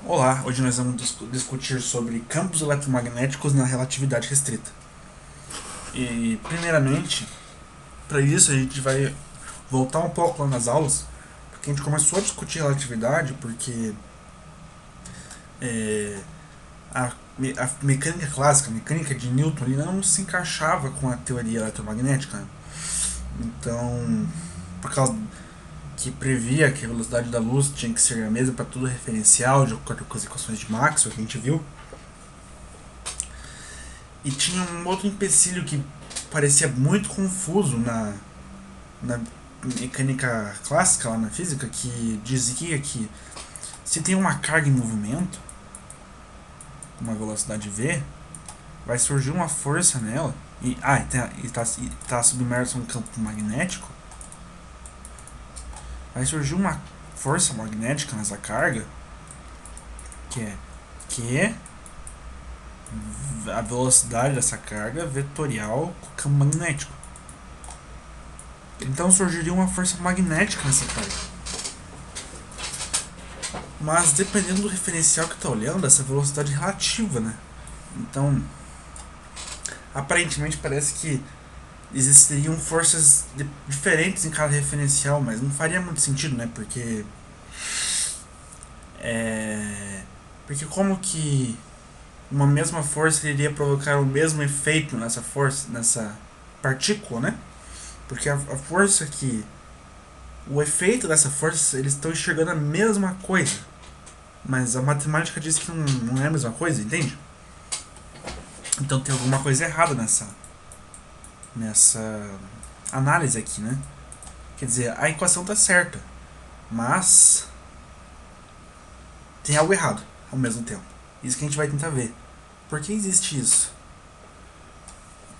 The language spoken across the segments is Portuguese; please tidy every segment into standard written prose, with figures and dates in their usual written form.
Olá, hoje nós vamos discutir sobre campos eletromagnéticos na relatividade restrita. E, primeiramente, para isso a gente vai voltar um pouco lá nas aulas, porque a gente começou a discutir relatividade porque é, a mecânica clássica, a mecânica de Newton, ali não se encaixava com a teoria eletromagnética. Né? Então, por causa que previa que a velocidade da luz tinha que ser a mesma para todo referencial, de acordo com as equações de Maxwell que a gente viu. E tinha um outro empecilho que parecia muito confuso na mecânica clássica, lá na física, que dizia que se tem uma carga em movimento, uma velocidade v, vai surgir uma força nela, e está submerso em um campo magnético, vai surgir uma força magnética nessa carga, que é Q a velocidade dessa carga vetorial com o campo magnético. Então surgiria uma força magnética nessa carga. Mas dependendo do referencial que está olhando, essa velocidade é relativa, né? Então, aparentemente parece que existiriam forças diferentes em cada referencial, mas não faria muito sentido, né? Porque como que uma mesma força iria provocar o mesmo efeito nessa força, nessa partícula, né? Porque a força que o efeito dessa força, eles estão enxergando a mesma coisa, mas a matemática diz que não é a mesma coisa, entende? Então tem alguma coisa errada nessa análise aqui, né? Quer dizer, a equação está certa, mas tem algo errado ao mesmo tempo. Isso que a gente vai tentar ver. Por que existe isso?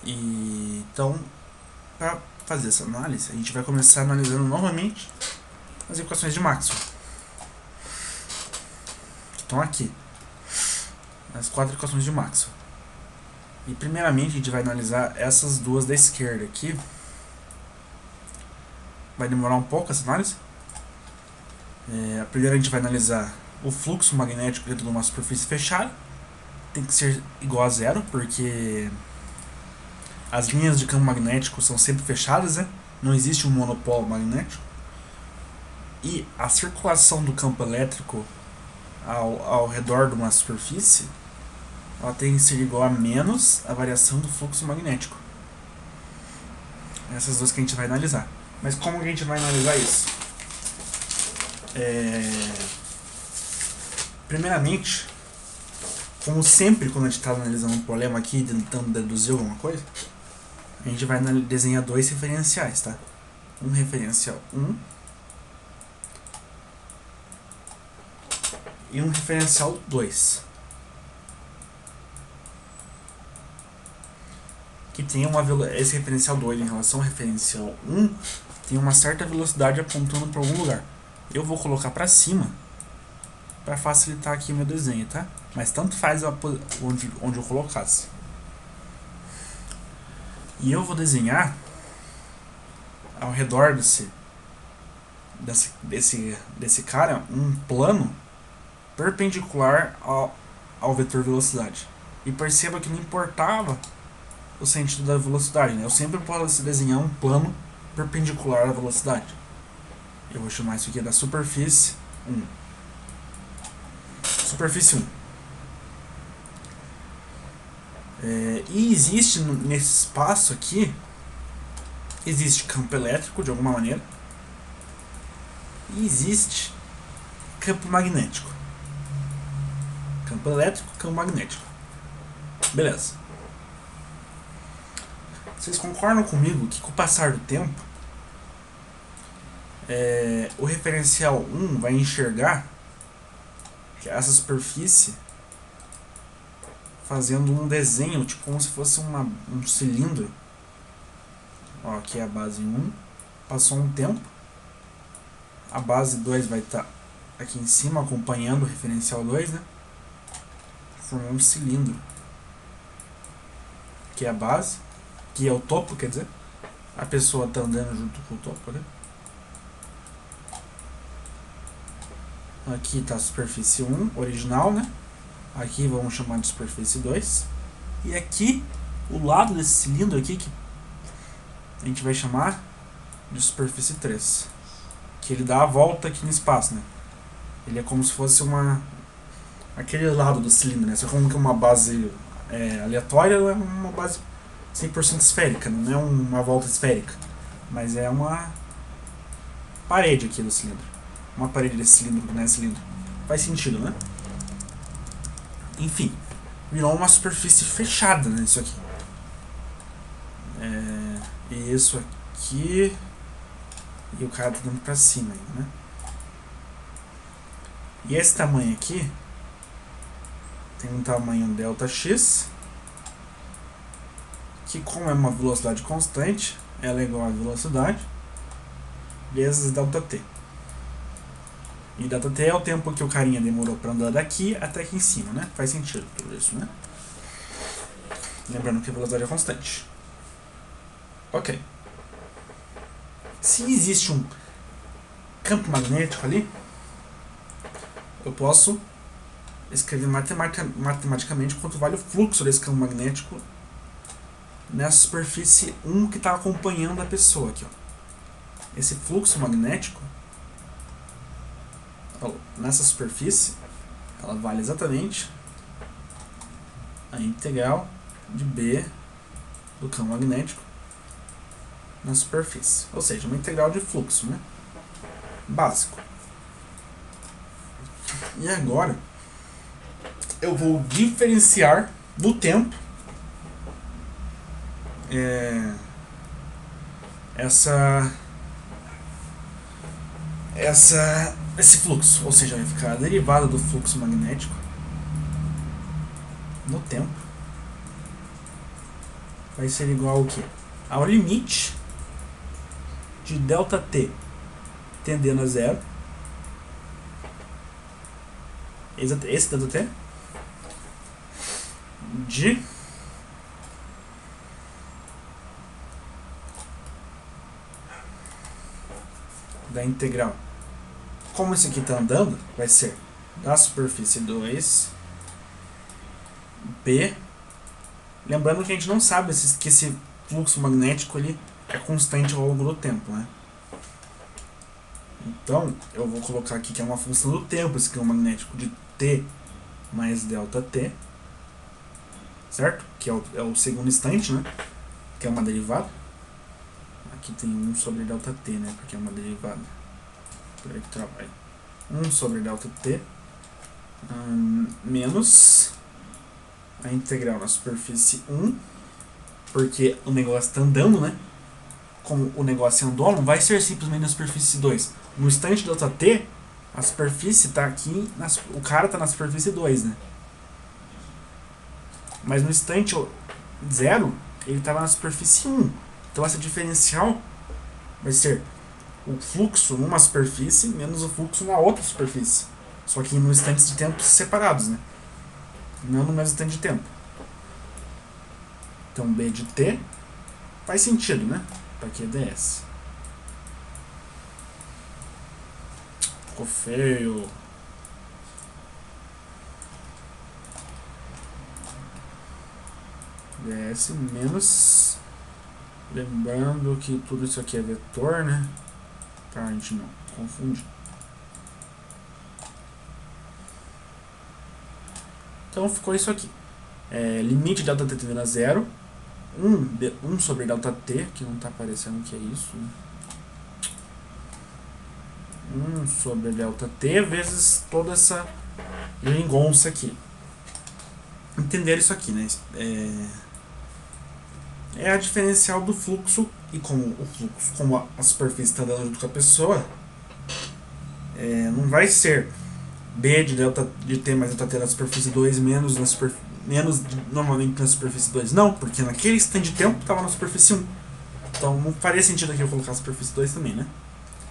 E então, para fazer essa análise, a gente vai começar analisando novamente as equações de Maxwell, que estão aqui, as 4 equações de Maxwell. E primeiramente a gente vai analisar essas duas da esquerda aqui. Vai demorar um pouco essa análise. A primeira a gente vai analisar o fluxo magnético dentro de uma superfície fechada. Tem que ser igual a zero, porque as linhas de campo magnético são sempre fechadas, né? Não existe um monopolo magnético. E a circulação do campo elétrico ao redor de uma superfície, ela tem que ser igual a menos a variação do fluxo magnético. Essas duas que a gente vai analisar. Mas como que a gente vai analisar isso? Primeiramente, como sempre quando a gente está analisando um problema aqui, tentando deduzir alguma coisa, a gente vai desenhar 2 referenciais, tá? Um referencial 1 e um referencial 2. Que tem esse referencial 2 em relação ao referencial 1 tem uma certa velocidade apontando para algum lugar. Eu vou colocar para cima para facilitar aqui meu desenho, tá? Mas tanto faz onde eu colocasse. E eu vou desenhar ao redor desse cara um plano perpendicular ao vetor velocidade. E perceba que não importava o sentido da velocidade, né? Eu sempre posso desenhar um plano perpendicular à velocidade. Eu vou chamar isso aqui da superfície 1. Superfície 1. E existe nesse espaço aqui, existe campo elétrico de alguma maneira, e existe campo magnético. Campo elétrico, campo magnético. Beleza. Vocês concordam comigo que com o passar do tempo, o referencial 1 vai enxergar que essa superfície fazendo um desenho, tipo como se fosse um cilindro. Ó, aqui é a base 1, passou um tempo, a base 2 vai estar aqui em cima acompanhando o referencial 2, né? Formou um cilindro, que é a base, que é o topo, quer dizer, a pessoa está andando junto com o topo, né? Aqui está a superfície 1, original, né? Aqui vamos chamar de superfície 2. E aqui, o lado desse cilindro aqui, que a gente vai chamar de superfície 3. Que ele dá a volta aqui no espaço, né? Ele é como se fosse aquele lado do cilindro, né? Só como que uma base aleatória é uma base 100% esférica, não é uma volta esférica. Mas é uma parede aqui do cilindro. Uma parede desse cilindro, né? Cilindro. Faz sentido, né? Enfim, virou uma superfície fechada, né? Isso aqui. E isso aqui. E o cara tá dando pra cima ainda, né? E esse tamanho aqui tem um tamanho Δx, que como é uma velocidade constante, ela é igual a velocidade vezes Δt. E Δt é o tempo que o carinha demorou para andar daqui até aqui em cima, né? Faz sentido tudo isso, né? Lembrando que a velocidade é constante. Ok. Se existe um campo magnético ali, eu posso escrever matematicamente quanto vale o fluxo desse campo magnético nessa superfície 1 que está acompanhando a pessoa aqui, ó. Esse fluxo magnético nessa superfície, ela vale exatamente a integral de B do campo magnético na superfície. Ou seja, uma integral de fluxo, né? Básico. E agora eu vou diferenciar no tempo esse fluxo, ou seja, vai ficar a derivada do fluxo magnético no tempo vai ser igual ao que? Ao limite de Δt tendendo a zero, esse Δt, de da integral. Como isso aqui está andando, vai ser da superfície 2 B. Lembrando que a gente não sabe que esse fluxo magnético ele é constante ao longo do tempo, né? Então, eu vou colocar aqui que é uma função do tempo, esse campo magnético de t mais Δt, certo? Que é o segundo instante, né? Que é uma derivada. Aqui tem 1 sobre Δt, né? Porque é uma derivada. Por aí que trabalha. 1 sobre Δt menos a integral na superfície 1, porque o negócio está andando, né? Como o negócio andou, não vai ser simplesmente na superfície 2. No instante Δt, a superfície está aqui, o cara está na superfície 2, né? Mas no instante 0, ele estava na superfície 1. Então essa diferencial vai ser o fluxo numa superfície menos o fluxo na outra superfície. Só que em instantes de tempo separados, né? Não no mesmo instante de tempo. Então B de t faz sentido, né? Para que ds. Ficou feio. ds menos... Lembrando que tudo isso aqui é vetor, né? Pra gente não confundir. Então ficou isso aqui. Limite de Δt tendendo a zero. 1 sobre Δt, que não está aparecendo que é isso. Né? 1 sobre Δt vezes toda essa geringonça aqui. Entender isso aqui, né? É a diferencial do fluxo, e como a superfície está andando junto com a pessoa, não vai ser B de t mais Δt na superfície 2 menos normalmente na superfície 2. Não, porque naquele instante de tempo estava na superfície 1. Então não faria sentido aqui eu colocar a superfície 2 também, né?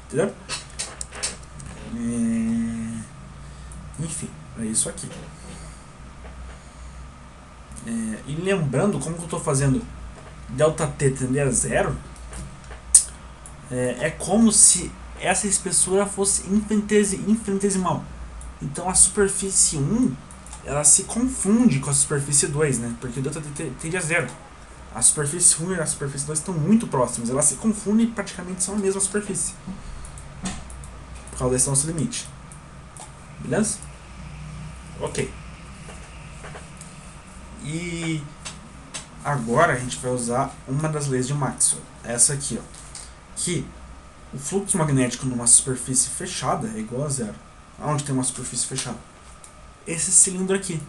Entendeu? Enfim, é isso aqui. E lembrando, como que eu estou fazendo Δt tender a zero, é como se essa espessura fosse infinitesimal. Então a superfície 1 ela se confunde com a superfície 2, né? Porque o ΔT tende a 0. A superfície 1 e a superfície 2 estão muito próximas. Elas se confundem e praticamente são a mesma superfície. Por causa desse nosso limite. Beleza? Ok. E agora a gente vai usar uma das leis de Maxwell. Essa aqui, ó. Que o fluxo magnético numa superfície fechada é igual a 0. Aonde tem uma superfície fechada? Esse cilindro aqui.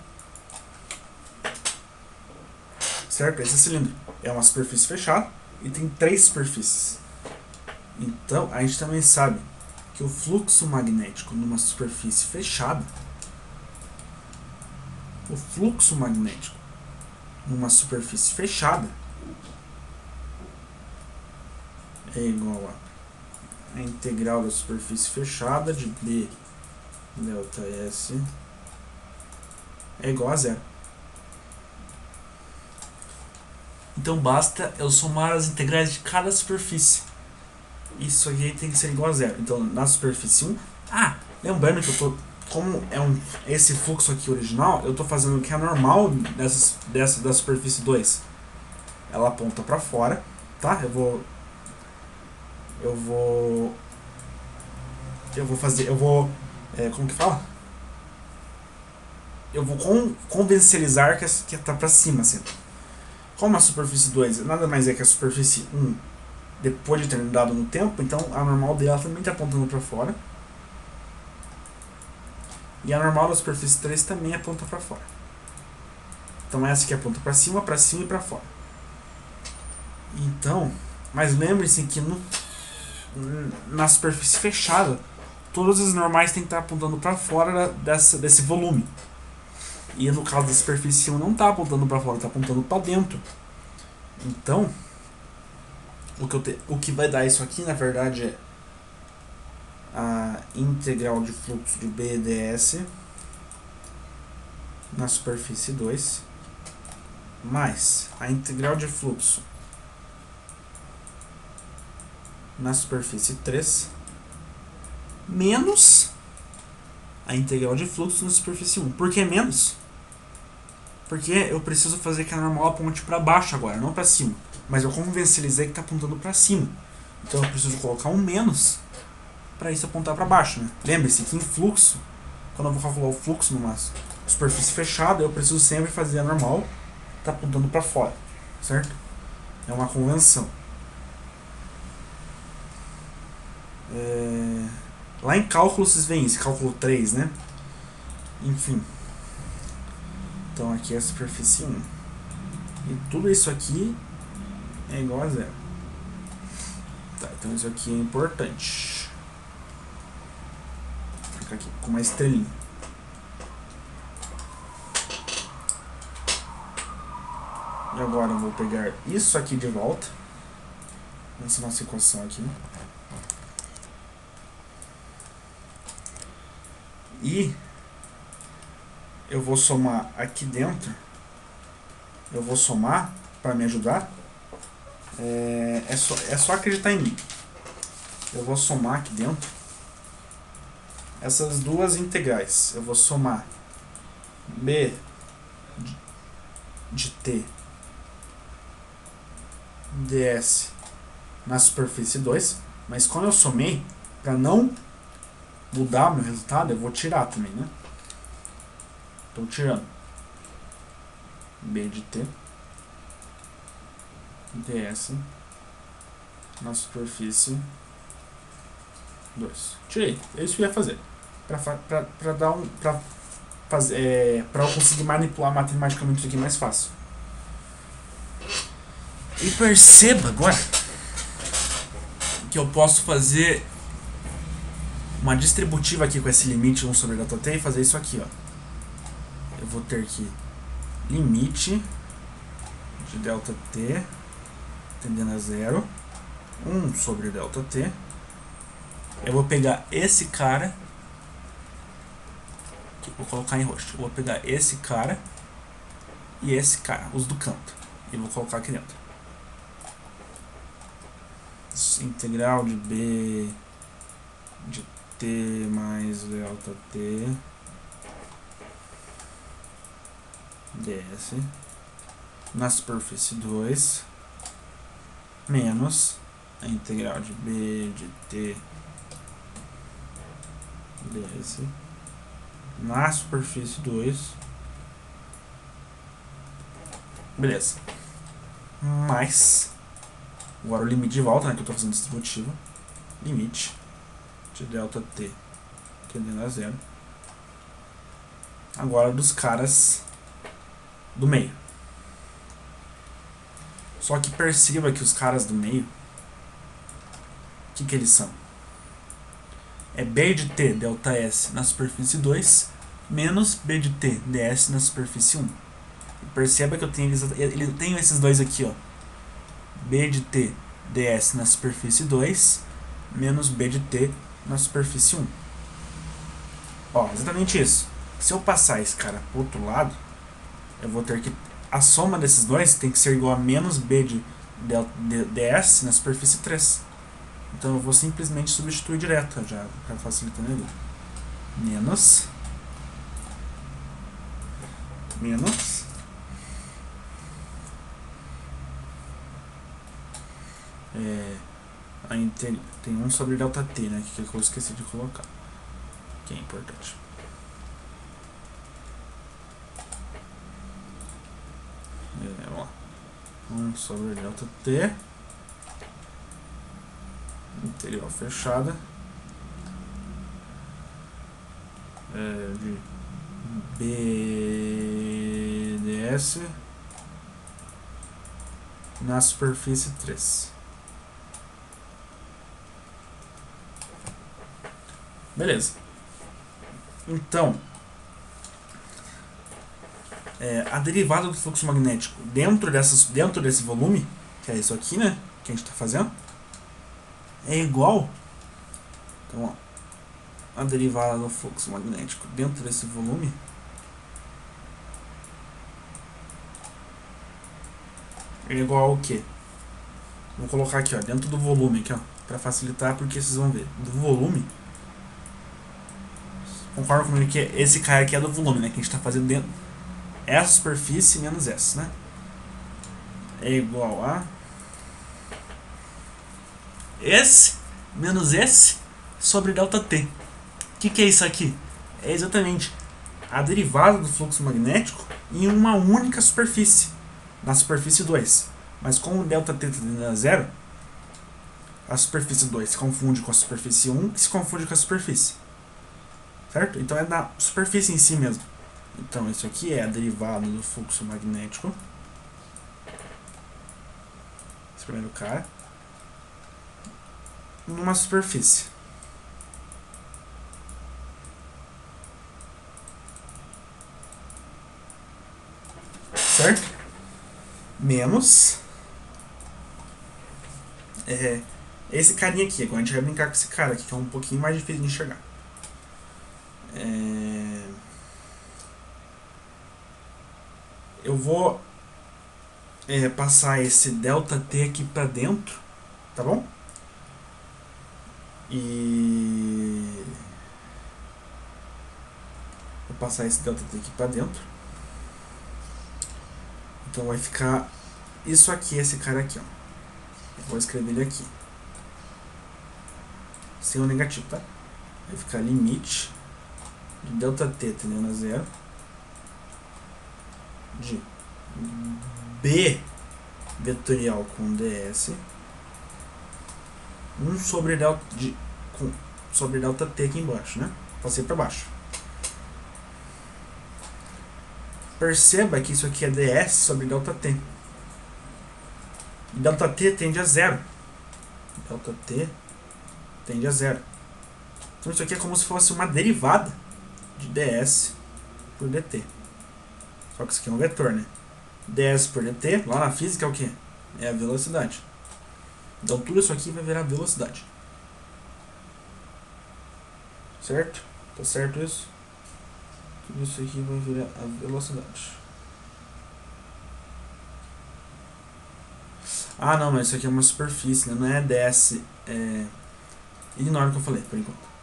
Certo? Esse cilindro é uma superfície fechada e tem 3 superfícies. Então, a gente também sabe que o fluxo magnético numa superfície fechada, é igual a integral da superfície fechada de B delta S é igual a 0. Então basta eu somar as integrais de cada superfície. Isso aqui tem que ser igual a 0. Então na superfície 1... lembrando que eu tô... Como é esse fluxo aqui original, eu estou fazendo o que é normal da superfície 2. Ela aponta para fora, tá? Eu como que fala? Eu vou convencionalizar que tá para cima, assim. Como a superfície 2 nada mais é que a superfície 1 depois de ter mudado no tempo, então a normal dela também está apontando para fora. E a normal da superfície 3 também aponta para fora. Então essa aqui aponta para cima e para fora. Então, mas lembre-se que na superfície fechada, todas as normais têm que estar apontando para fora desse volume. E no caso da superfície 1 não está apontando para fora, está apontando para dentro. Então, o que vai dar isso aqui, na verdade, é a integral de fluxo de B ds na superfície 2 mais a integral de fluxo na superfície 3 menos a integral de fluxo na superfície 1. Por que menos? Porque eu preciso fazer que a normal aponte para baixo agora, não para cima. Mas eu convencionalizei que está apontando para cima. Então eu preciso colocar um menos para isso apontar para baixo, né? Lembre-se que em fluxo, quando eu vou calcular o fluxo numa superfície fechada, eu preciso sempre fazer a normal tá apontando para fora, certo? É uma convenção. Lá em cálculo vocês veem isso, cálculo 3, né? Enfim. Então aqui é a superfície 1. E tudo isso aqui é igual a 0. Tá, então isso aqui é importante. Fica aqui com uma estrelinha. E agora eu vou pegar isso aqui de volta. Essa nossa equação aqui. E eu vou somar aqui dentro. Eu vou somar para me ajudar. É só acreditar em mim. Eu vou somar aqui dentro essas duas integrais. Eu vou somar B de T ds na superfície 2. Mas quando eu somei, para não mudar o meu resultado, eu vou tirar também, né? Estou tirando B de T ds na superfície 2. Tirei. É isso que eu ia fazer. Para eu conseguir manipular matematicamente isso aqui mais fácil. E perceba agora que eu posso fazer uma distributiva aqui com esse limite 1 sobre ΔT e fazer isso aqui, ó. Eu vou ter que limite de ΔT tendendo a 0, 1 sobre ΔT. Eu vou pegar esse cara, que vou colocar em roxo. Eu vou pegar esse cara e esse cara, os do canto, e vou colocar aqui dentro. Integral de B de T mais ΔT ds na superfície 2 menos a integral de b de t ds na superfície 2, beleza, mais, agora o limite de volta, né, que eu estou fazendo distributivo, limite de delta t tendendo a zero, agora dos caras do meio. Só que perceba que os caras do meio, o que eles são? É b de t delta s na superfície 2 menos b de t ds na superfície 1. E perceba que eu tenho esses dois aqui, ó. b de t ds na superfície 2 menos b de t na superfície 1. Ó, exatamente isso. Se eu passar esse cara pro outro lado, eu vou ter que... A soma desses dois tem que ser igual a menos b de ds na superfície 3. Então eu vou simplesmente substituir direto, já para facilitar ali. Menos tem 1 sobre delta t, né, que eu esqueci de colocar, que é importante. Vamos lá. 1 sobre delta t, integral fechada, de bds na superfície 3. Beleza. Então, a derivada do fluxo magnético dentro desse volume, que é isso aqui, né, que a gente está fazendo, é igual, então, ó, a derivada do fluxo magnético dentro desse volume é igual ao quê? Vou colocar aqui, ó, dentro do volume, aqui, ó, para facilitar, porque vocês vão ver, do volume, concorda comigo que esse cara aqui é do volume, né, que a gente está fazendo dentro, essa superfície menos essa, né, é igual a esse menos esse sobre delta t. O que é isso aqui? É exatamente a derivada do fluxo magnético em uma única superfície, na superfície 2. Mas como o delta t tendendo a zero, a superfície 2 se confunde com a superfície 1 e se confunde com a superfície. Certo? Então é na superfície em si mesmo. Então isso aqui é a derivada do fluxo magnético. Esse primeiro cara. Numa superfície. Certo? Menos esse carinha aqui. Agora a gente vai brincar com esse cara aqui, que é um pouquinho mais difícil de enxergar. Eu vou passar esse delta t aqui pra dentro, tá bom? E vou passar esse delta t aqui pra dentro. Então vai ficar isso aqui, esse cara aqui, ó. Eu vou escrever ele aqui sem o negativo, tá? Vai ficar limite de delta t tendendo a zero de b vetorial com ds 1 sobre delta t aqui embaixo, né? Passei para baixo. Perceba que isso aqui é ds sobre delta t. E delta t tende a zero. Delta t tende a zero. Então isso aqui é como se fosse uma derivada de ds por dt. Só que isso aqui é um vetor, né? ds por dt, lá na física é o que? É a velocidade. Então tudo isso aqui vai virar velocidade. Certo? Tá certo isso? Tudo isso aqui vai virar a velocidade. Ah não, mas isso aqui é uma superfície, né? Não é ds. Ignora o que eu falei por enquanto.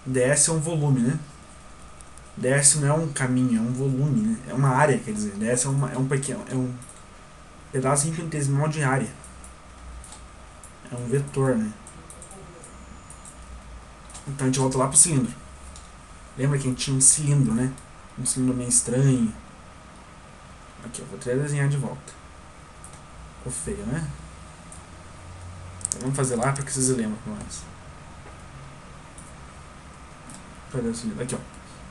ds é um volume, né? ds não é um caminho, é um volume, né? É uma área, quer dizer, ds é um pedaço infinitesimal de área. É um vetor, né? Então a gente volta lá pro cilindro. Lembra que a gente tinha um cilindro, né? Um cilindro meio estranho. Aqui, eu vou até desenhar de volta. Ficou feio, né? Então, vamos fazer lá para que vocês lembram com nós. Aqui, ó.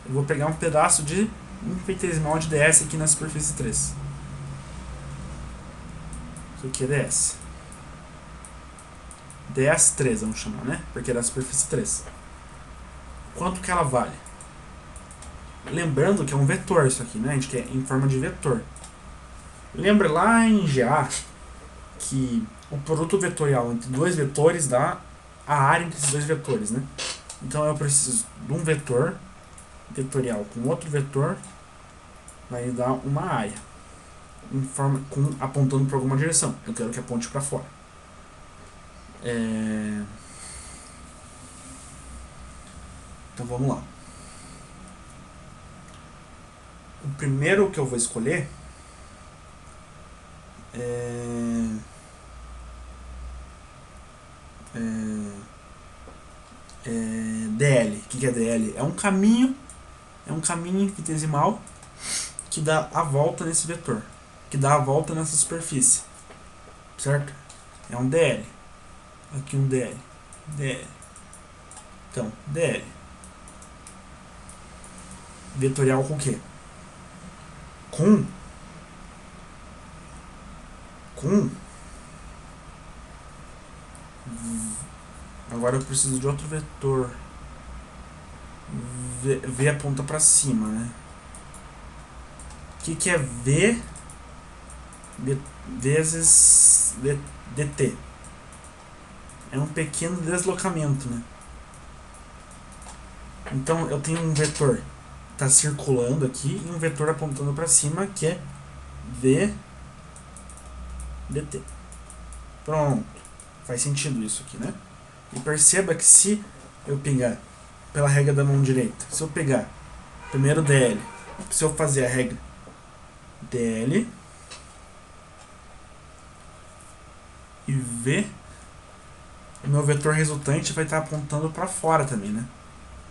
Eu vou pegar um pedaço de infinitesimal de ds aqui na superfície 3. Isso aqui é ds. ds3, vamos chamar, né? Porque é da superfície 3. Quanto que ela vale? Lembrando que é um vetor isso aqui, né? A gente quer em forma de vetor. Lembra lá em GA que o produto vetorial entre dois vetores dá a área entre esses dois vetores, né? Então eu preciso de um vetor vetorial com outro vetor, vai dar uma área em forma, apontando para alguma direção. Eu quero que aponte para fora. Então vamos lá. O primeiro que eu vou escolher DL. O que é DL? É um caminho infinitesimal que dá a volta nesse vetor, que dá a volta nessa superfície, certo? É um DL. Aqui um DL. DL. Então, DL. Vetorial com o quê? Com agora eu preciso de outro vetor. V aponta para cima, né? O que é V vezes dt? É um pequeno deslocamento, né? Então eu tenho um vetor que está circulando aqui e um vetor apontando para cima que é V dt. Pronto. Faz sentido isso aqui, né? E perceba que se eu pegar pela regra da mão direita, se eu pegar primeiro DL, se eu fazer a regra DL e V, o meu vetor resultante vai estar apontando para fora também, né?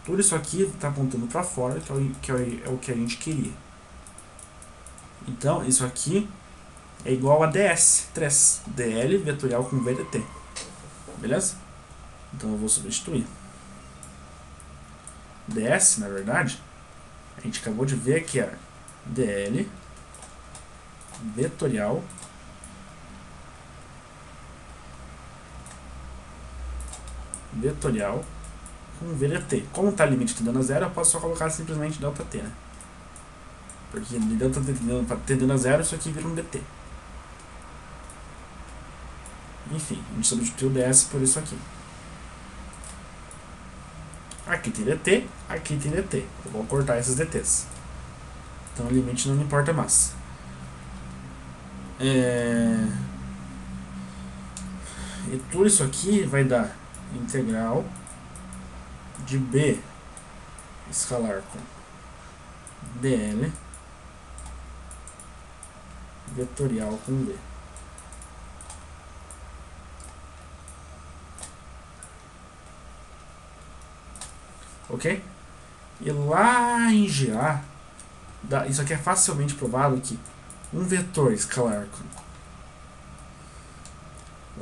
Tudo isso aqui está apontando para fora, que é o que a gente queria. Então, isso aqui é igual a ds3, dl vetorial com vdt. Beleza? Então eu vou substituir. ds, na verdade, a gente acabou de ver que era dl vetorial com vdt. Como está limite tendendo a zero, eu posso só colocar simplesmente ΔT, né? Porque de ΔT tendendo a zero, isso aqui vira um dt. Enfim, a gente substituiu o ds por isso aqui. Aqui tem dt, aqui tem dt. Eu vou cortar esses dt's. Então o limite não me importa mais. E tudo isso aqui vai dar integral de b escalar com dl vetorial com v. Ok? E lá em GA, isso aqui é facilmente provado que um vetor escalar com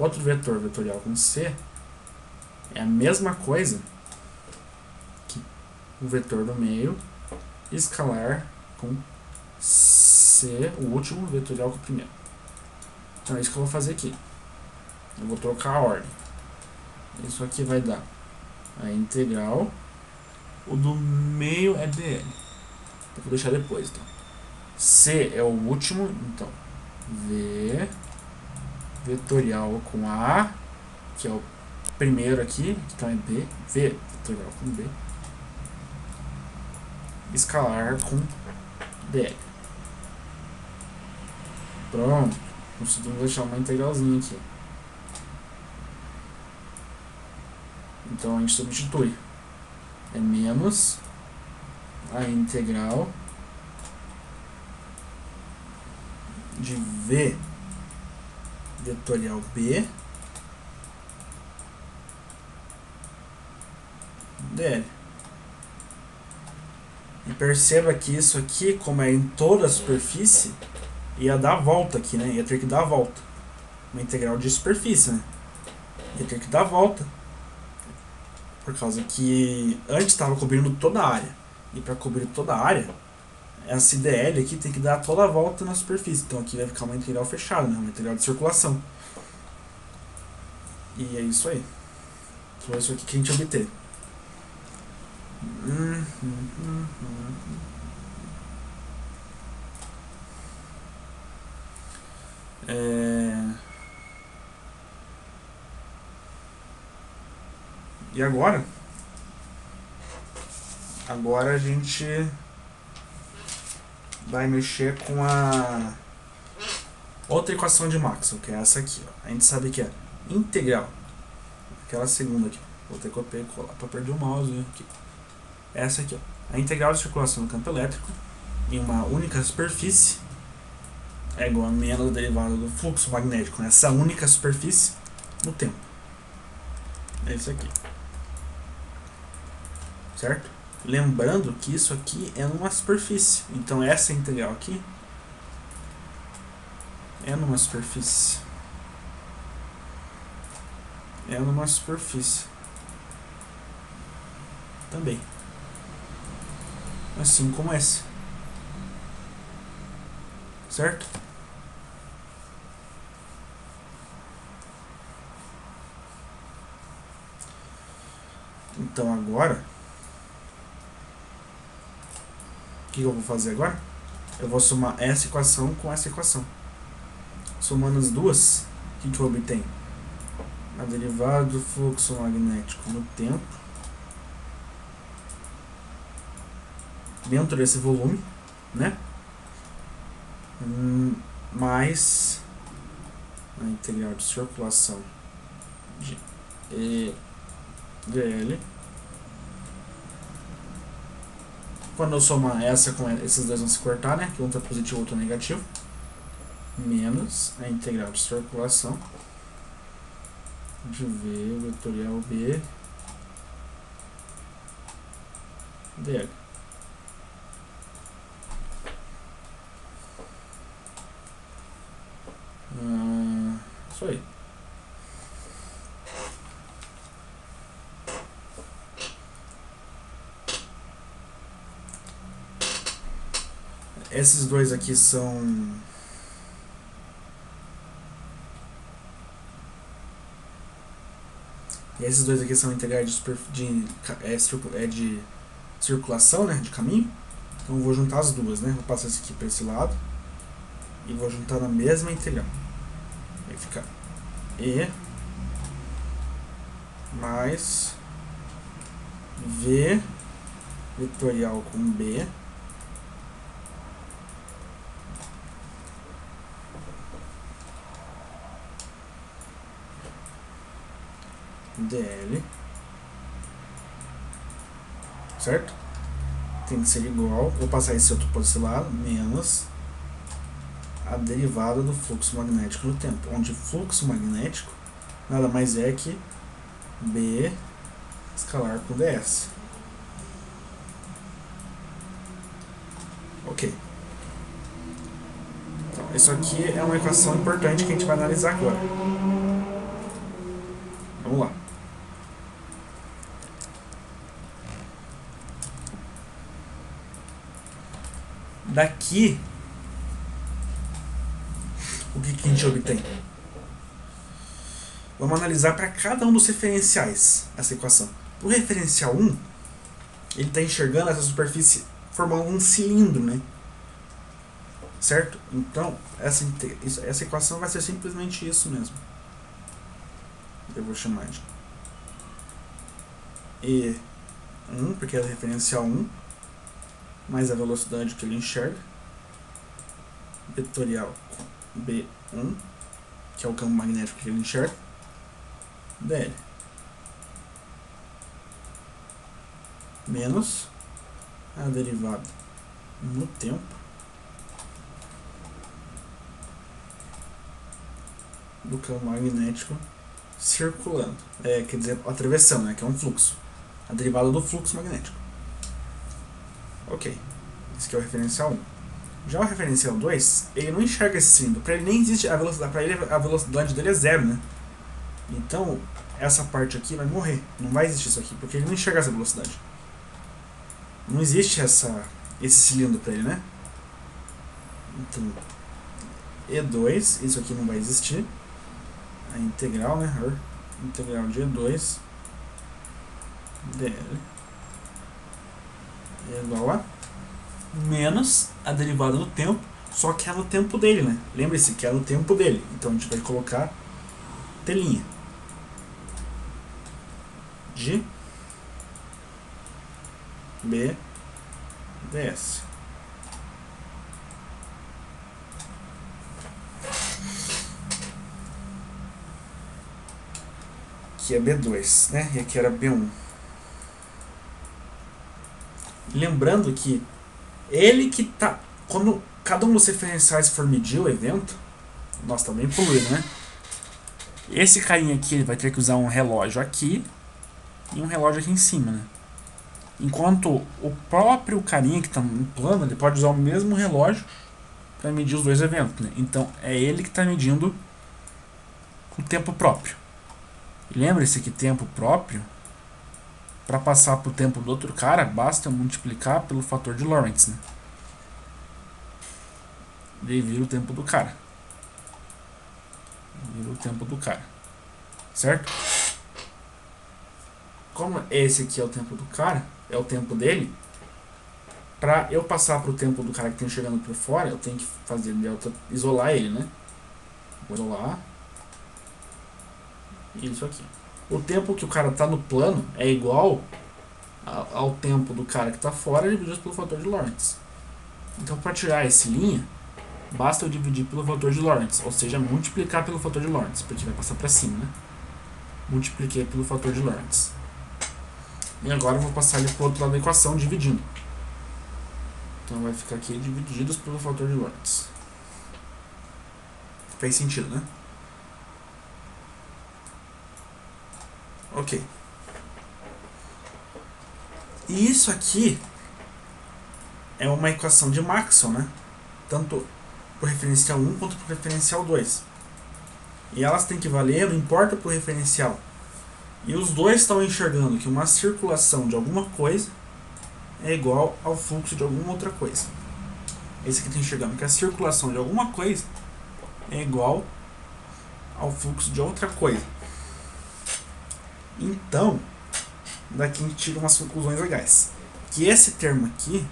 outro vetor vetorial com C é a mesma coisa que o vetor do meio escalar com C, o último, vetorial com o primeiro. Então é isso que eu vou fazer aqui. Eu vou trocar a ordem. Isso aqui vai dar a integral. O do meio é dl. Eu vou deixar depois, então. C é o último, então V vetorial com A, que é o primeiro aqui, então é B, V vetorial com B, escalar com dl. Pronto, conseguimos deixar uma integralzinha aqui. Então a gente substitui. É menos a integral de V vetorial B dl. E perceba que isso aqui, como é em toda a superfície, ia dar a volta aqui, né? Ia ter que dar a volta. Uma integral de superfície, né? Ia ter que dar a volta. Por causa que antes estava cobrindo toda a área. E para cobrir toda a área, essa dl aqui tem que dar toda a volta na superfície. Então aqui vai ficar uma integral fechada, né? Uma integral de circulação. E é isso aí. Foi isso aqui que a gente obteve. E agora? Agora a gente vai mexer com a outra equação de Maxwell, que é essa aqui. Ó. A gente sabe que é integral. Aquela segunda aqui. Vou ter que copiar e colar para perder o mouse aqui. Essa aqui, ó. A integral de circulação do campo elétrico em uma única superfície é igual a menos a derivada do fluxo magnético nessa única superfície no tempo. É isso aqui. Certo? Lembrando que isso aqui é numa superfície. Então essa integral aqui é numa superfície. É numa superfície. Também. Assim como essa. Certo? Então agora, o que eu vou fazer agora? Eu vou somar essa equação com essa equação. Somando as duas, o que eu obtenho? A derivada do fluxo magnético no tempo dentro desse volume, né? Mais a integral de circulação de E dl. Quando eu somar essa com esses dois vão se cortar, né? Que um está positivo e outro negativo. Menos a integral de circulação de V vetorial B dl. Isso aí. Esses dois aqui são integrais de circulação, né, de caminho. Então eu vou juntar as duas, né? Vou passar isso aqui para esse lado e vou juntar na mesma integral. Vai ficar E mais V vetorial com B dl, certo? Tem que ser igual, vou passar esse outro para esse lado, menos a derivada do fluxo magnético no tempo, onde fluxo magnético nada mais é que B escalar com ds. Ok. Então, isso aqui é uma equação importante que a gente vai analisar agora. Vamos lá. Daqui, o que a gente obtém? Vamos analisar para cada um dos referenciais essa equação. O referencial 1, ele está enxergando essa superfície formando um cilindro, né? Certo? Então, essa equação vai ser simplesmente isso mesmo. Eu vou chamar de E1, porque é o referencial 1, mais a velocidade que ele enxerga, vetorial B1, que é o campo magnético que ele enxerga, dl, menos a derivada no tempo do campo magnético circulando. Quer dizer, atravessando, né, que é um fluxo. A derivada do fluxo magnético. Ok. Esse aqui é o referencial 1. Já o referencial 2, ele não enxerga esse cilindro. Para ele nem existe a velocidade. Para ele a velocidade dele é zero, né? Então, essa parte aqui vai morrer. Não vai existir isso aqui, porque ele não enxerga essa velocidade. Não existe esse cilindro para ele, né? Então, E2, isso aqui não vai existir. A integral, né? Integral de E2 dl é igual a menos a derivada no tempo, só que é no tempo dele, né? Lembre-se que é no tempo dele. Então a gente vai colocar telinha de B ds. Aqui é B2, né? E aqui era B1. Lembrando que ele que tá... Quando cada um dos referenciais for medir o evento... Nossa, tá bem poluído, né? Esse carinha aqui ele vai ter que usar um relógio aqui e um relógio aqui em cima, né? Enquanto o próprio carinha que está no plano, ele pode usar o mesmo relógio para medir os dois eventos, né? Então é ele que está medindo o tempo próprio. E lembre-se que tempo próprio, para passar para o tempo do outro cara, basta multiplicar pelo fator de Lorentz, né? Daí vira o tempo do cara. Vira o tempo do cara. Certo? Como esse aqui é o tempo do cara, é o tempo dele, para eu passar para o tempo do cara que está chegando por fora, eu tenho que fazer delta, isolar ele, né? Vou isolar isso aqui. O tempo que o cara está no plano é igual ao tempo do cara que está fora dividido pelo fator de Lorentz. Então, para tirar esse linha, basta eu dividir pelo fator de Lorentz, ou seja, multiplicar pelo fator de Lorentz, porque vai passar para cima, né? Multipliquei pelo fator de Lorentz. E agora eu vou passar ele para o outro lado da equação, dividindo. Então vai ficar aqui divididos pelo fator de Lorentz. Fez sentido, né? Ok. E isso aqui é uma equação de Maxwell, né? Tanto para o referencial 1 quanto para o referencial 2. E elas têm que valer, não importa para o referencial. E os dois estão enxergando que uma circulação de alguma coisa é igual ao fluxo de alguma outra coisa. Esse aqui está enxergando que a circulação de alguma coisa é igual ao fluxo de outra coisa. Então, daqui a gente tira umas conclusões legais. Que esse termo aqui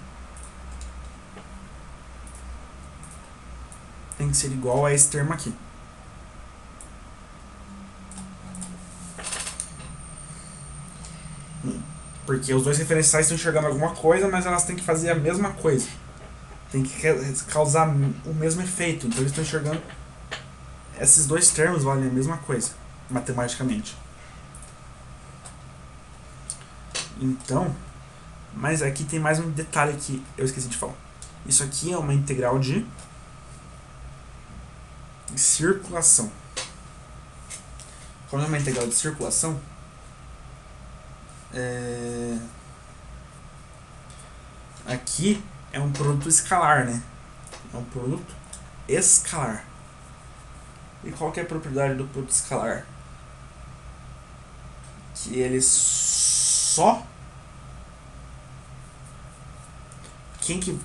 tem que ser igual a esse termo aqui. Porque os dois referenciais estão enxergando alguma coisa, mas elas têm que fazer a mesma coisa. Tem que causar o mesmo efeito. Então eles estão enxergando... Esses dois termos valem a mesma coisa, matematicamente. Então... Mas aqui tem mais um detalhe que eu esqueci de falar. Isso aqui é uma integral de circulação. Quando é uma integral de circulação, aqui é um produto escalar, né? É um produto escalar. E qual que é a propriedade do produto escalar? Que ele só...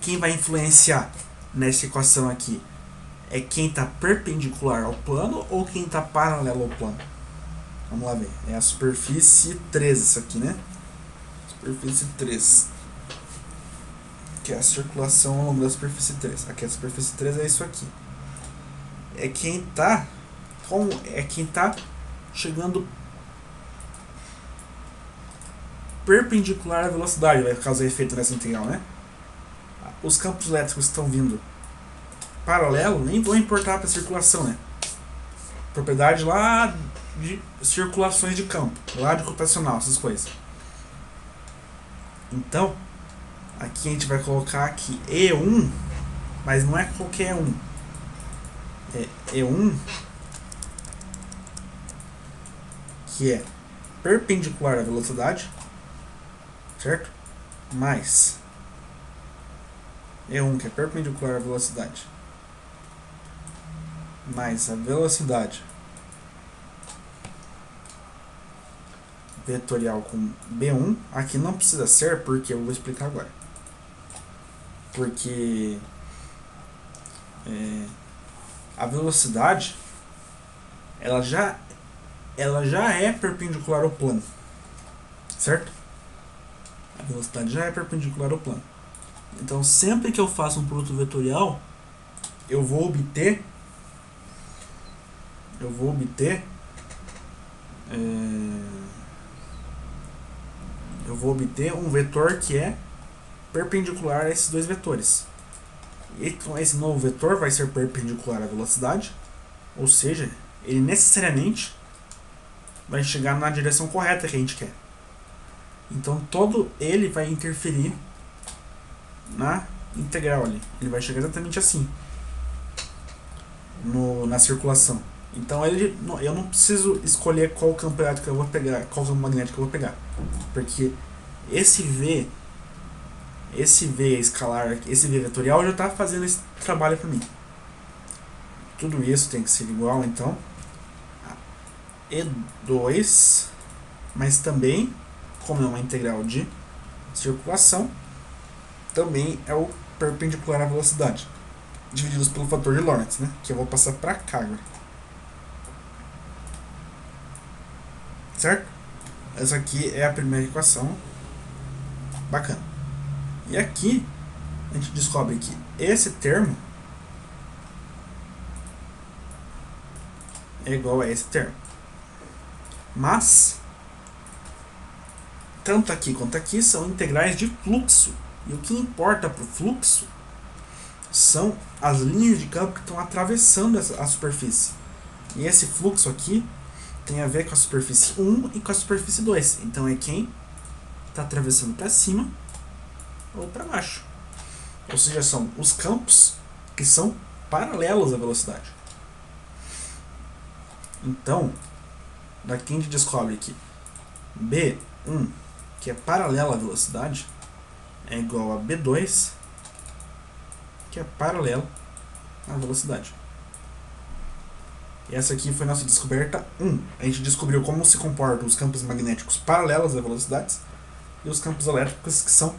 Quem vai influenciar nessa equação aqui é quem está perpendicular ao plano ou quem está paralelo ao plano? Vamos lá ver. É a superfície 3 isso aqui, né? Superfície 3. Que é a circulação ao longo da superfície 3. Aqui a superfície 3 é isso aqui. É quem está chegando perpendicular à velocidade, vai causar efeito nessa integral, né? Os campos elétricos estão vindo paralelo, nem vão importar para a circulação, né? Propriedade lá de circulações de campo, lá de computacional, essas coisas. Então, Aqui a gente vai colocar aqui E1, mas não é qualquer um. É E1, que é perpendicular à velocidade, certo? Mais E1, que é perpendicular à velocidade, mais a velocidade vetorial com B1. Aqui não precisa ser, porque eu vou explicar agora. Porque a velocidade ela já é perpendicular ao plano, certo? A velocidade já é perpendicular ao plano. Então, sempre que eu faço um produto vetorial, eu vou obter um vetor que é perpendicular a esses dois vetores. E então, esse novo vetor vai ser perpendicular à velocidade, ou seja, ele necessariamente vai chegar na direção correta que a gente quer. Então todo ele vai interferir na integral ali. Ele vai chegar exatamente assim na circulação. Então eu não preciso escolher qual campo elétrico eu vou pegar, qual campo magnético eu vou pegar, porque esse V escalar, esse V vetorial já está fazendo esse trabalho para mim. Tudo isso tem que ser igual então a E2, mas também, como é uma integral de circulação, também é o perpendicular à velocidade, divididos pelo fator de Lorentz, né? Que eu vou passar para cá agora. Certo? Essa aqui é a primeira equação. Bacana. E aqui a gente descobre que esse termo é igual a esse termo. Mas tanto aqui quanto aqui são integrais de fluxo. E o que importa para o fluxo são as linhas de campo que estão atravessando a superfície. E esse fluxo aqui tem a ver com a superfície 1 e com a superfície 2. Então é quem está atravessando para cima ou para baixo. Ou seja, são os campos que são paralelos à velocidade. Então, daqui a gente descobre que B1, que é paralelo à velocidade, é igual a B2, que é paralelo à velocidade. E essa aqui foi a nossa descoberta 1. A gente descobriu como se comportam os campos magnéticos paralelos à velocidades e os campos elétricos que são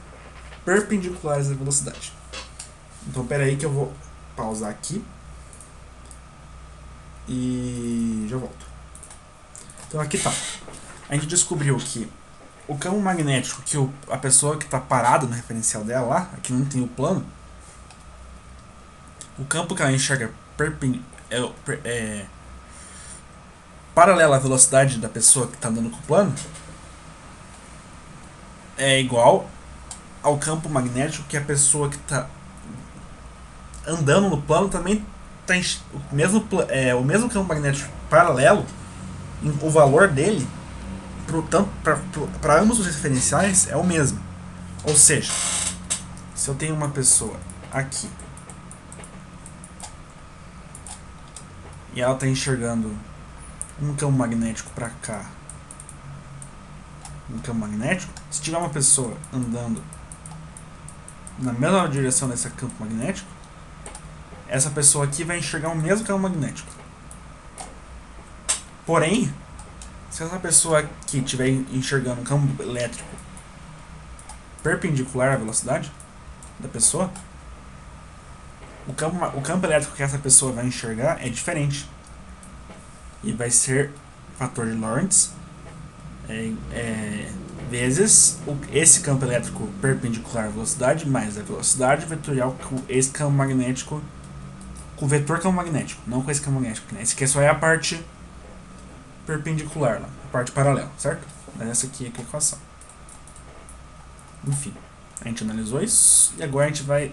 perpendiculares à velocidade. Então, espera aí que eu vou pausar aqui e já volto. Então, aqui tá. A gente descobriu que o campo magnético, que a pessoa que está parada no referencial dela lá, aqui não tem o plano, o campo que ela enxerga paralelo à velocidade da pessoa que está andando com o plano é igual ao campo magnético que a pessoa que está andando no plano também tem o mesmo campo magnético paralelo. O valor dele para ambos os referenciais é o mesmo. Ou seja, se eu tenho uma pessoa aqui e ela está enxergando um campo magnético para cá, um campo magnético, se tiver uma pessoa andando na mesma direção desse campo magnético, essa pessoa aqui vai enxergar o mesmo campo magnético. Porém, se essa pessoa aqui estiver enxergando um campo elétrico perpendicular à velocidade da pessoa, o campo elétrico que essa pessoa vai enxergar é diferente. E vai ser fator de Lorentz vezes esse campo elétrico perpendicular à velocidade mais a velocidade vetorial com esse campo magnético, com o vetor campo magnético, não com esse campo magnético. Né? Esse aqui só é a parte perpendicular, lá, a parte paralela, certo? Essa aqui é a equação. Enfim, a gente analisou isso e agora a gente vai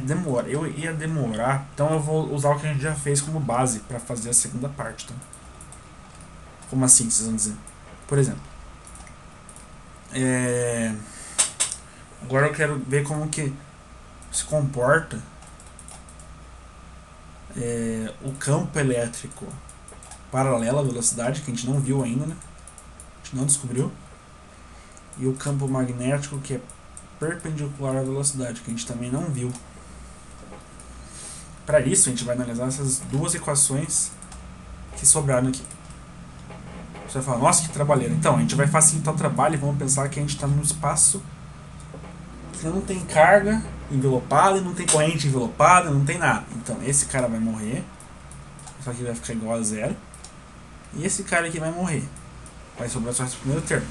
demorar. Eu ia demorar, então eu vou usar o que a gente já fez como base para fazer a segunda parte. Tá? Como assim, vocês vão dizer? Por exemplo, Agora eu quero ver como que se comporta o campo elétrico paralelo à velocidade, que a gente não viu ainda, né? A gente não descobriu. E o campo magnético, que é perpendicular à velocidade, que a gente também não viu. Para isso, a gente vai analisar essas duas equações que sobraram aqui. Você vai falar, nossa, que trabalheira. Então, a gente vai facilitar o trabalho e vamos pensar que a gente está num espaço que não tem carga envelopada, não tem corrente envelopada, não tem nada. Então, esse cara vai morrer. Isso aqui vai ficar igual a zero. E esse cara aqui vai morrer. Vai sobrar só esse primeiro termo.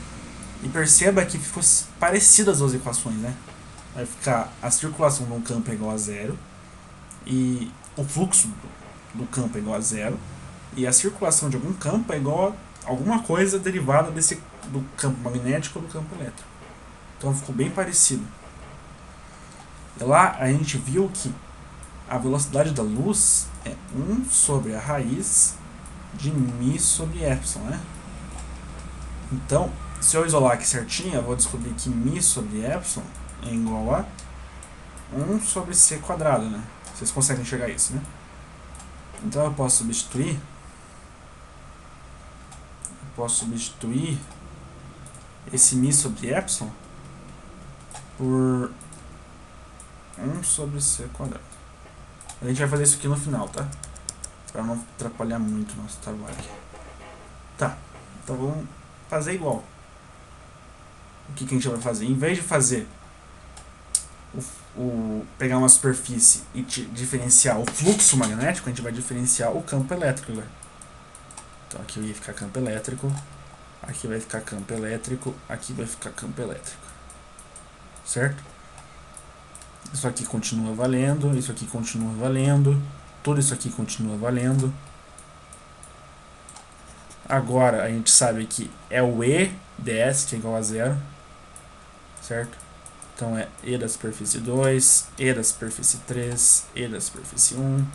E perceba que ficou parecido as duas equações, né? Vai ficar a circulação de um campo é igual a zero. E o fluxo do campo é igual a zero. E a circulação de algum campo é igual a alguma coisa derivada do campo magnético ou do campo elétrico. Então ficou bem parecido. E lá a gente viu que a velocidade da luz é 1 sobre a raiz de μ sobre epsilon, né? Então, se eu isolar aqui certinho, eu vou descobrir que μ sobre epsilon é igual a 1 sobre c quadrado, né? Vocês conseguem enxergar isso, né? Então eu posso substituir esse μ sobre epsilon por 1 sobre c quadrado. A gente vai fazer isso aqui no final, tá? Para não atrapalhar muito o nosso trabalho aqui. Tá, então vamos fazer igual. O que a gente vai fazer? Em vez de fazer pegar uma superfície e diferenciar o fluxo magnético, a gente vai diferenciar o campo elétrico agora. Então aqui vai ficar campo elétrico, aqui vai ficar campo elétrico, aqui vai ficar campo elétrico. Certo? Isso aqui continua valendo, isso aqui continua valendo, tudo isso aqui continua valendo. Agora a gente sabe que é o E ds, que é igual a zero, certo? Então é E da superfície 2, E da superfície 3, E da superfície 1.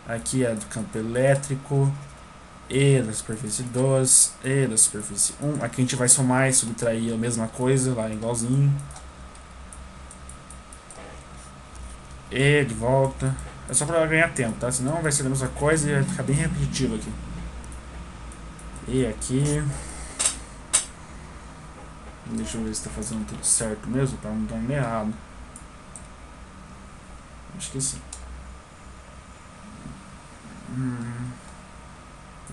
Aqui é do campo elétrico, E da superfície 2, E da superfície 1. Aqui a gente vai somar e subtrair a mesma coisa, lá igualzinho. E de volta. É só para ganhar tempo, tá? Senão vai ser a mesma coisa e vai ficar bem repetitivo aqui. E aqui. Deixa eu ver se tá fazendo tudo certo mesmo, para não dar um errado. Acho que sim.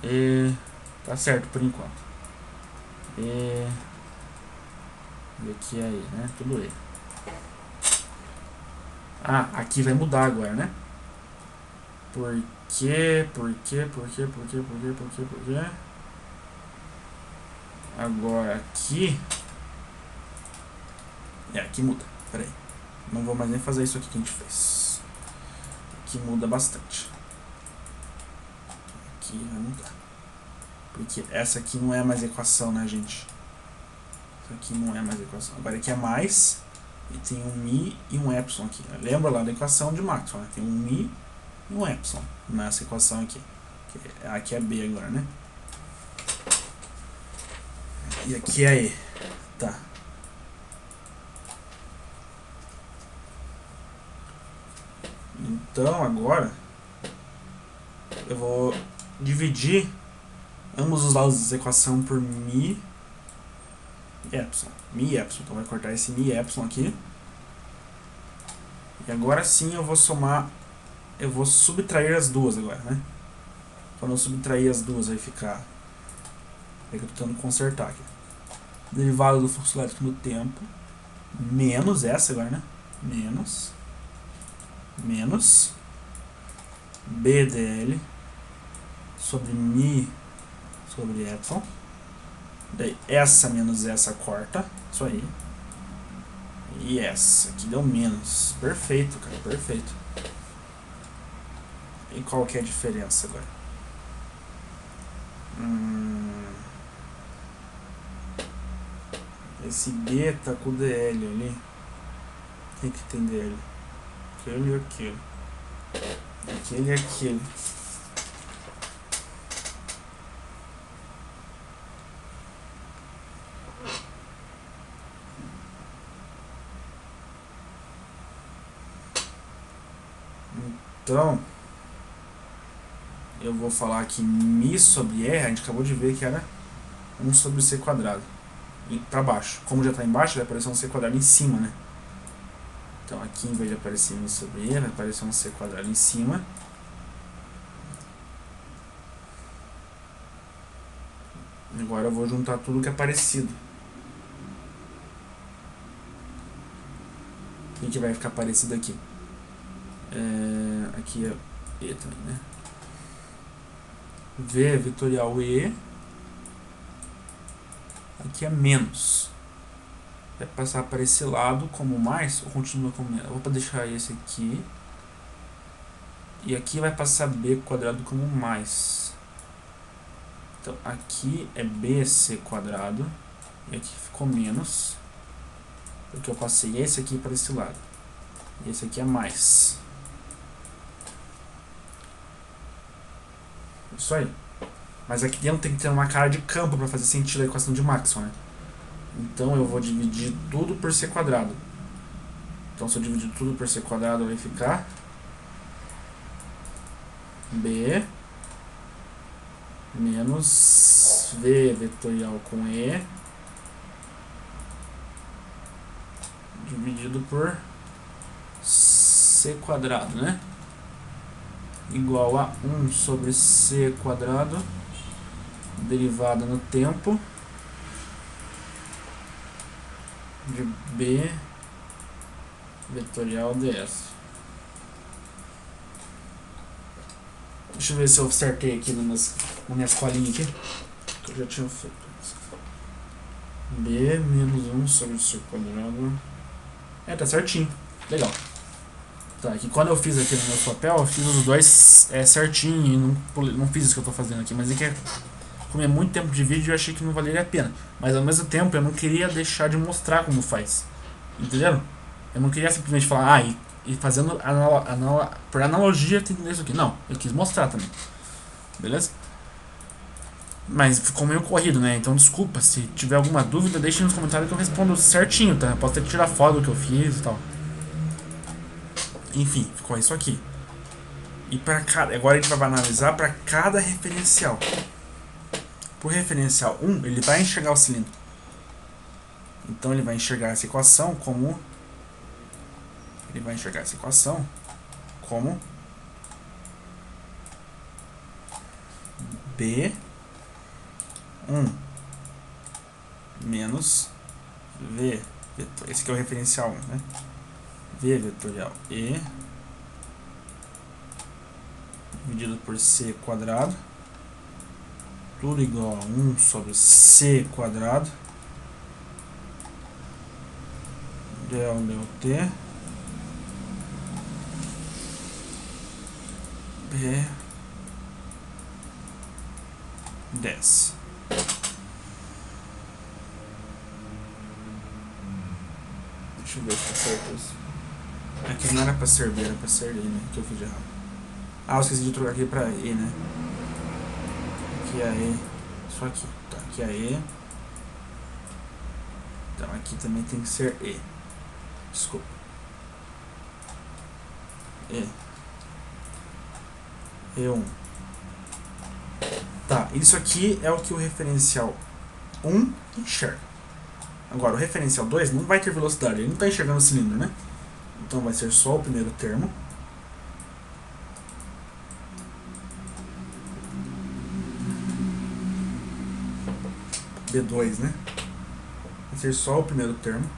E tá certo por enquanto. E aqui aí, né? Tudo E. Ah, aqui vai mudar agora, né? Por quê? Agora aqui. Aqui muda. Pera aí. Não vou mais nem fazer isso aqui que a gente fez. Aqui muda bastante. Aqui vai mudar. Porque essa aqui não é mais equação, né, gente? Essa aqui não é mais equação. Agora aqui é mais. E tem um μ e um epsilon aqui. Lembra lá da equação de Maxwell, né? Tem um μ e um epsilon nessa equação aqui. Aqui é B agora, né? E aqui é E. Tá. Então agora eu vou dividir ambos os lados da equação por μ e epsilon. μ e epsilon. Então vai cortar esse μ e epsilon aqui. E agora sim eu vou somar. Eu vou subtrair as duas agora, né? Quando eu subtrair as duas vai ficar. É que eu tô tentando consertar aqui. Derivada do fluxo elétrico no tempo. Menos essa agora, né? Menos BDL sobre μ sobre epsilon. Daí essa menos essa corta. Isso aí. E essa aqui deu menos. Perfeito, cara. Perfeito. E qual que é a diferença agora? Esse B tá com o DL ali. O que tem DL? Aquele e aquele. Aquele e aquele. Então, eu vou falar que mi sobre r, a gente acabou de ver que era 1 sobre c quadrado. Para baixo. Como já está embaixo, vai aparecer um c quadrado em cima, né? Então aqui, em vez de aparecer mi sobre e, vai aparecer um c quadrado em cima. Agora eu vou juntar tudo que é parecido. O que vai ficar parecido aqui? Aqui é e também, né? V vetorial e. Aqui é menos. Vai passar para esse lado como mais ou continua como menos? Eu vou deixar esse aqui. E aqui vai passar b quadrado como mais. Então aqui é bc quadrado. E aqui ficou menos. Porque eu passei esse aqui para esse lado. E esse aqui é mais. Isso aí. Mas aqui dentro tem que ter uma cara de campo para fazer sentido a equação de Maxwell, né? Então eu vou dividir tudo por c quadrado. Então se eu dividir tudo por c quadrado vai ficar b menos v vetorial com e dividido por c quadrado, né? Igual a 1 sobre c quadrado derivada no tempo de b vetorial ds. Deixa eu ver se eu acertei aqui nas minhas colinhas aqui, que eu já tinha feito. B menos 1 sobre c quadrado. Tá certinho. Legal. Tá, aqui quando eu fiz aqui no meu papel, eu fiz os dois certinho e não fiz isso que eu tô fazendo aqui, mas é que como é muito tempo de vídeo eu achei que não valeria a pena. Mas ao mesmo tempo eu não queria deixar de mostrar como faz. Entenderam? Eu não queria simplesmente falar, e fazendo por analogia tem que entender isso aqui. Não, eu quis mostrar também. Beleza? Mas ficou meio corrido, né? Então desculpa, se tiver alguma dúvida, deixe nos comentários que eu respondo certinho, tá? Eu posso até tirar foto do que eu fiz e tal. Enfim, ficou isso aqui. E para cada, agora a gente vai analisar para cada referencial. Por referencial 1, ele vai enxergar o cilindro. Então ele vai enxergar essa equação como B1 menos V, esse aqui é o referencial 1, né? V vetorial E dividido por C quadrado, tudo igual a 1 sobre C quadrado, del T, B 10. Deixa eu ver se tá certo isso. Aqui não era pra ser B, era pra ser E, né? Que eu fiz de errado. Eu esqueci de trocar aqui pra E, né? Aqui é E. Isso aqui. Tá, aqui é E. Então aqui também tem que ser E. Desculpa. E1. Tá, isso aqui é o que o referencial 1 enxerga. Agora, o referencial 2 não vai ter velocidade, ele não está enxergando o cilindro, né? Então vai ser só o primeiro termo. B2, né? Vai ser só o primeiro termo.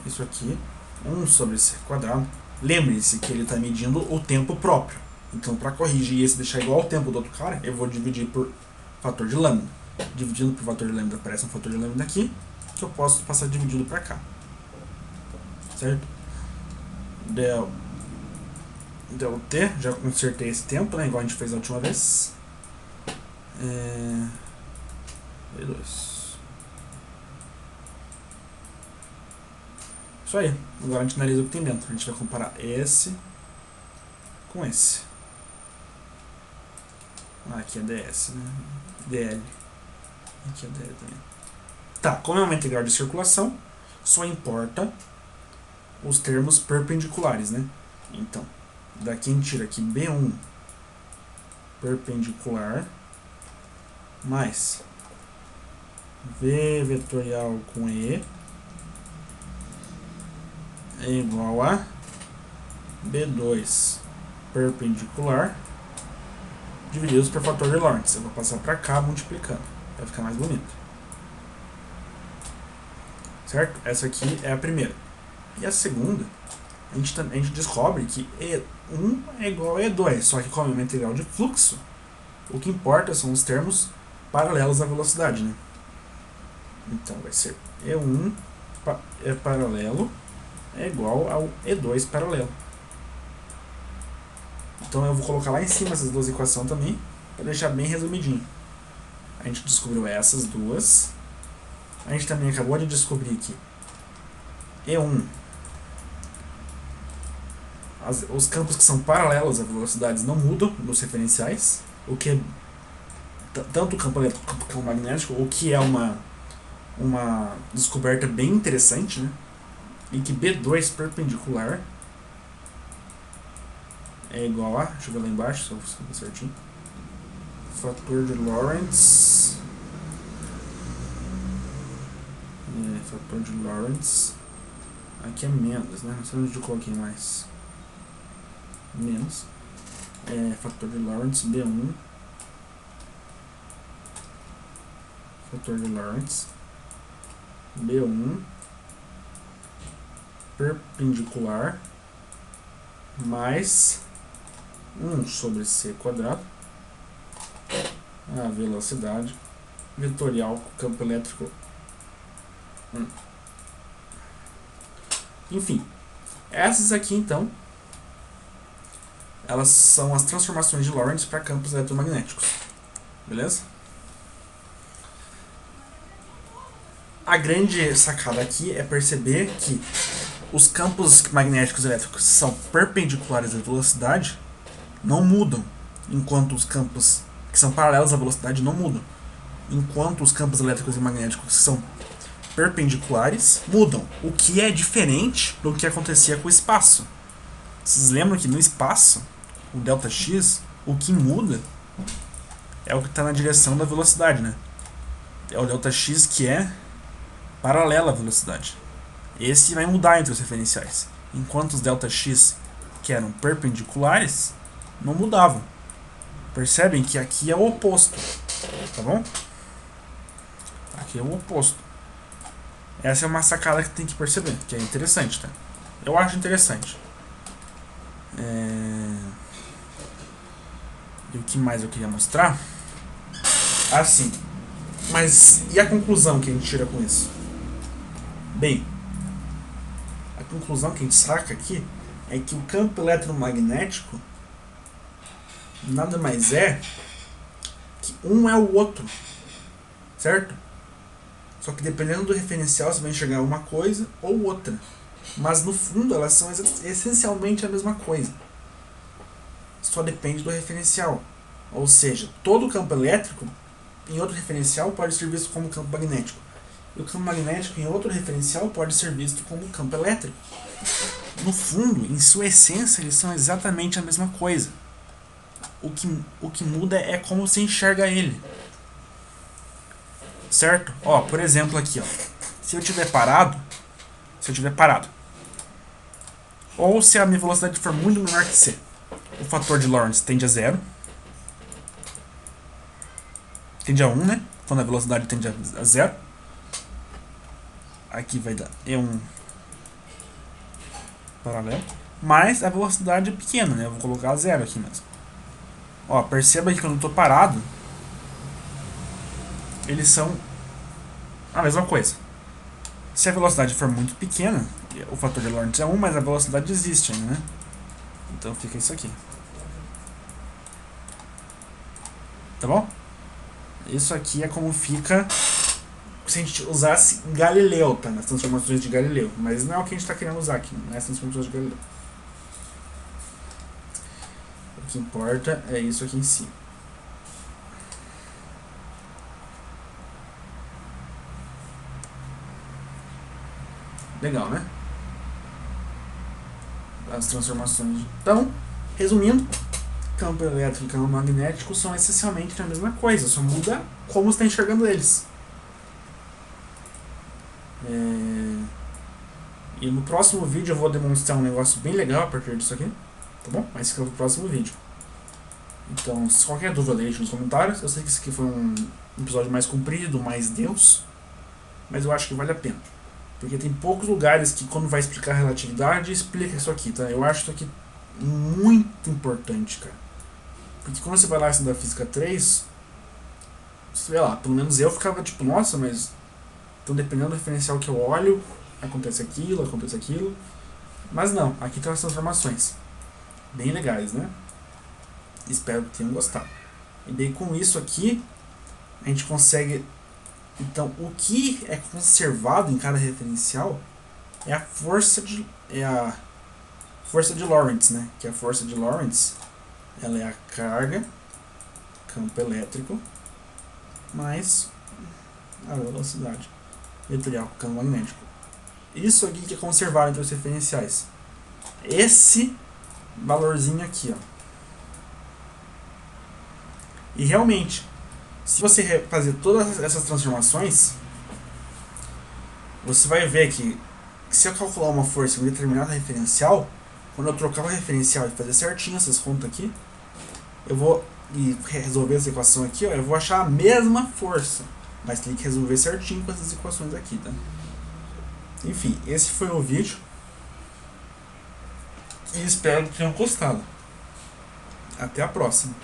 Isso aqui, 1 sobre c quadrado. Lembre-se que ele está medindo o tempo próprio. Então, para corrigir esse e deixar igual ao tempo do outro cara, eu vou dividir por fator de lambda. Dividindo por fator de lambda, aparece um fator de lambda aqui, que eu posso passar dividido para cá. Certo? Del T, já consertei esse tempo, né? Igual a gente fez a última vez. B2. Isso aí. Agora a gente analisa o que tem dentro. A gente vai comparar esse com esse. Aqui é ds, né? dl. Aqui é dl também. Tá, como é uma integral de circulação, só importa os termos perpendiculares, né? Então, daqui a gente tira aqui B1 perpendicular mais V vetorial com E é igual a B2 perpendicular divididos por fator de Lorentz. Eu vou passar para cá multiplicando, vai ficar mais bonito. Certo? Essa aqui é a primeira. E a segunda, a gente descobre que E1 é igual a E2, só que como é uma integral de fluxo, o que importa são os termos paralelos à velocidade, né? Então vai ser E1 é paralelo é igual ao E2 paralelo. Então eu vou colocar lá em cima essas duas equações também, para deixar bem resumidinho. A gente descobriu essas duas. A gente também acabou de descobrir que E1, os campos que são paralelos a velocidades não mudam nos referenciais, o que é tanto o campo elétrico quanto o campo magnético, o que é uma descoberta bem interessante, né? E que B2 perpendicular é igual a, deixa eu ver lá embaixo, só vou escrever certinho, fator de Lorentz, fator de Lorentz, aqui é menos, né? Não sei onde eu coloquei mais, menos, fator de Lorentz B1, fator de Lorentz B1 perpendicular mais 1 sobre c quadrado, a velocidade vetorial campo elétrico 1. Enfim, essas aqui então, elas são as transformações de Lorentz para campos eletromagnéticos, beleza? A grande sacada aqui é perceber que os campos magnéticos elétricos são perpendiculares à velocidade não mudam, enquanto os campos que são paralelos à velocidade não mudam. Enquanto os campos elétricos e magnéticos que são perpendiculares mudam, o que é diferente do que acontecia com o espaço. Vocês lembram que no espaço, o ΔX, o que muda é o que está na direção da velocidade, né? É o ΔX que é paralelo à velocidade. Esse vai mudar entre os referenciais, enquanto os ΔX que eram perpendiculares não mudavam. Percebem que aqui é o oposto, tá bom? Aqui é o oposto. Essa é uma sacada que tem que perceber, que é interessante, tá? Eu acho interessante. E o que mais eu queria mostrar? Assim, mas e a conclusão que a gente tira com isso? Bem, a conclusão que a gente saca aqui é que o campo eletromagnético nada mais é que um é o outro, certo? Só que dependendo do referencial você vai enxergar uma coisa ou outra, mas no fundo elas são essencialmente a mesma coisa, só depende do referencial. Ou seja, todo campo elétrico em outro referencial pode ser visto como campo magnético, e o campo magnético em outro referencial pode ser visto como campo elétrico. No fundo, em sua essência, eles são exatamente a mesma coisa. O que muda é como você enxerga ele. Certo? Ó, por exemplo aqui, ó. Se eu tiver parado, ou se a minha velocidade for muito menor que c, o fator de Lorentz tende a 0. Tende a 1, né? Quando a velocidade tende a 0. Aqui vai dar E1 paralelo. Mas a velocidade é pequena, né? Eu vou colocar 0 aqui mesmo. Ó, perceba que quando eu tô parado, eles são a mesma coisa. Se a velocidade for muito pequena, o fator de Lorentz é 1, mas a velocidade existe ainda, né? Então fica isso aqui. Tá bom? Isso aqui é como fica se a gente usasse Galileu, tá? Nas transformações de Galileu. Mas não é o que a gente está querendo usar aqui, nas transformações de Galileu. O que importa é isso aqui em cima. Legal, né? as transformações. Então, resumindo, campo elétrico e campo magnético são essencialmente a mesma coisa, só muda como você está enxergando eles. E no próximo vídeo eu vou demonstrar um negócio bem legal a partir disso aqui, tá bom? Mas fica no próximo vídeo. Então, se qualquer dúvida deixe nos comentários. Eu sei que esse aqui foi um episódio mais comprido, mais denso, mas eu acho que vale a pena. Porque tem poucos lugares que quando vai explicar a relatividade, explica isso aqui, tá? Eu acho isso aqui muito importante, cara. Porque quando você vai lá estudar Física 3, sei lá, pelo menos eu ficava tipo, nossa, mas então dependendo do referencial que eu olho, acontece aquilo. Mas não, aqui tem as transformações. Bem legais, né? Espero que tenham gostado. E daí com isso aqui, a gente consegue... Então, o que é conservado em cada referencial é a força de Lorentz, né? Que a força de Lorentz, ela é a carga, campo elétrico, mais a velocidade vetorial, campo magnético. Isso aqui que é conservado entre os referenciais. Esse valorzinho aqui, ó. E realmente, se você fazer todas essas transformações, você vai ver que se eu calcular uma força em um determinado referencial, quando eu trocar o referencial e fazer certinho essas contas aqui, eu vou resolver essa equação aqui, ó, eu vou achar a mesma força, mas tem que resolver certinho com essas equações aqui, tá? Enfim, esse foi o vídeo e espero que tenham gostado. Até a próxima.